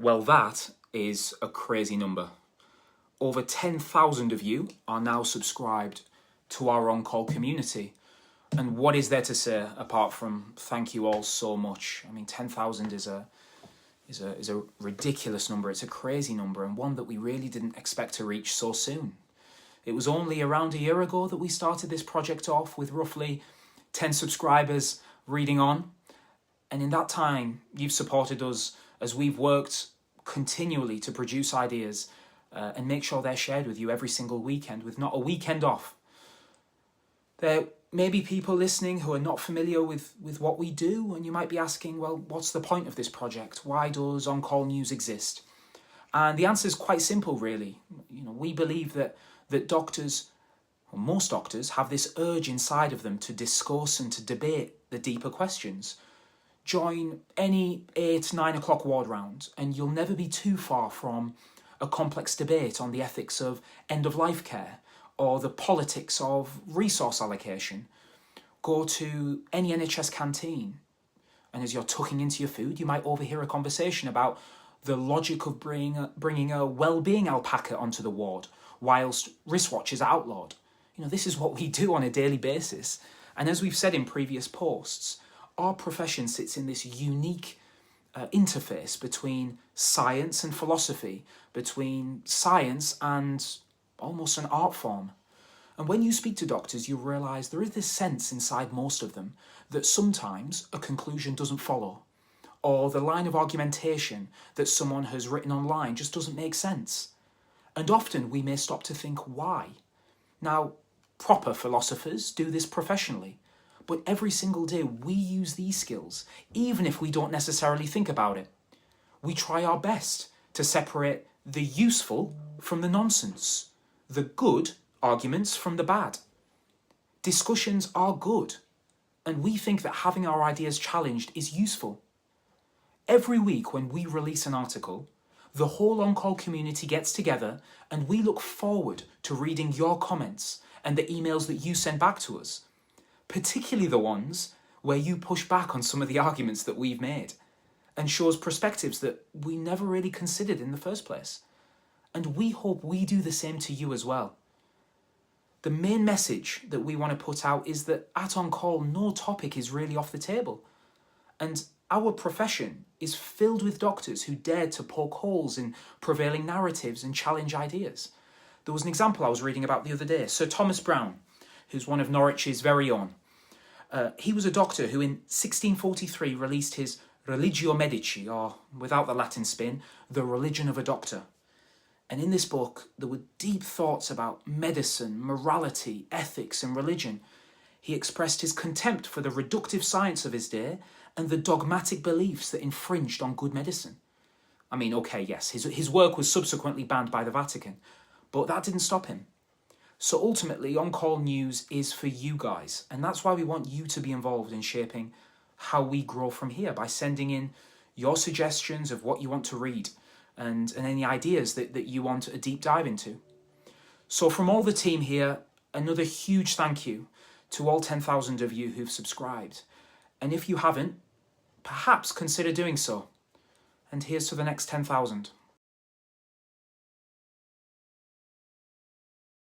Well, that is a crazy number. Over 10,000 of you are now subscribed to our on-call community. And what is there to say apart from thank you all so much? I mean, 10,000 is a ridiculous number. It's a crazy number, and one that we really didn't expect to reach so soon. It was only around a year ago that we started this project off with roughly 10 subscribers reading on. And in that time, you've supported us as we've worked continually to produce ideas and make sure they're shared with you every single weekend with not a weekend off. There may be people listening who are not familiar with what we do, and you might be asking, well, what's the point of this project? Why does On-Call News exist? And the answer is quite simple, really. We believe that doctors, or most doctors, have this urge inside of them to discuss and to debate the deeper questions. Join any 8, 9 o'clock ward round, and you'll never be too far from a complex debate on the ethics of end-of-life care or the politics of resource allocation. Go to any NHS canteen, and as you're tucking into your food, you might overhear a conversation about the logic of bringing a well-being alpaca onto the ward, whilst wristwatches are outlawed. This is what we do on a daily basis. And as we've said in previous posts, our profession sits in this unique interface between science and philosophy, between science and almost an art form. And when you speak to doctors, you'll realise there is this sense inside most of them that sometimes a conclusion doesn't follow, or the line of argumentation that someone has written online just doesn't make sense. And often we may stop to think why. Now, proper philosophers do this professionally, but every single day we use these skills, even if we don't necessarily think about it. We try our best to separate the useful from the nonsense, the good arguments from the bad. Discussions are good, and we think that having our ideas challenged is useful. Every week when we release an article, the whole On-Call community gets together and we look forward to reading your comments and the emails that you send back to us, particularly the ones where you push back on some of the arguments that we've made and shows perspectives that we never really considered in the first place. And we hope we do the same to you as well. The main message that we want to put out is that at On-Call, no topic is really off the table. And our profession is filled with doctors who dared to poke holes in prevailing narratives and challenge ideas. There was an example I was reading about the other day. Sir Thomas Browne, who's one of Norwich's very own. He was a doctor who in 1643 released his Religio Medici, or without the Latin spin, The Religion of a Doctor. And in this book, there were deep thoughts about medicine, morality, ethics, and religion. He expressed his contempt for the reductive science of his day and the dogmatic beliefs that infringed on good medicine. I mean, okay, yes, his work was subsequently banned by the Vatican, but that didn't stop him. So ultimately, On-Call News is for you guys, and that's why we want you to be involved in shaping how we grow from here by sending in your suggestions of what you want to read and any ideas that you want a deep dive into. So from all the team here, another huge thank you to all 10,000 of you who've subscribed. And if you haven't, perhaps consider doing so. And here's to the next 10,000.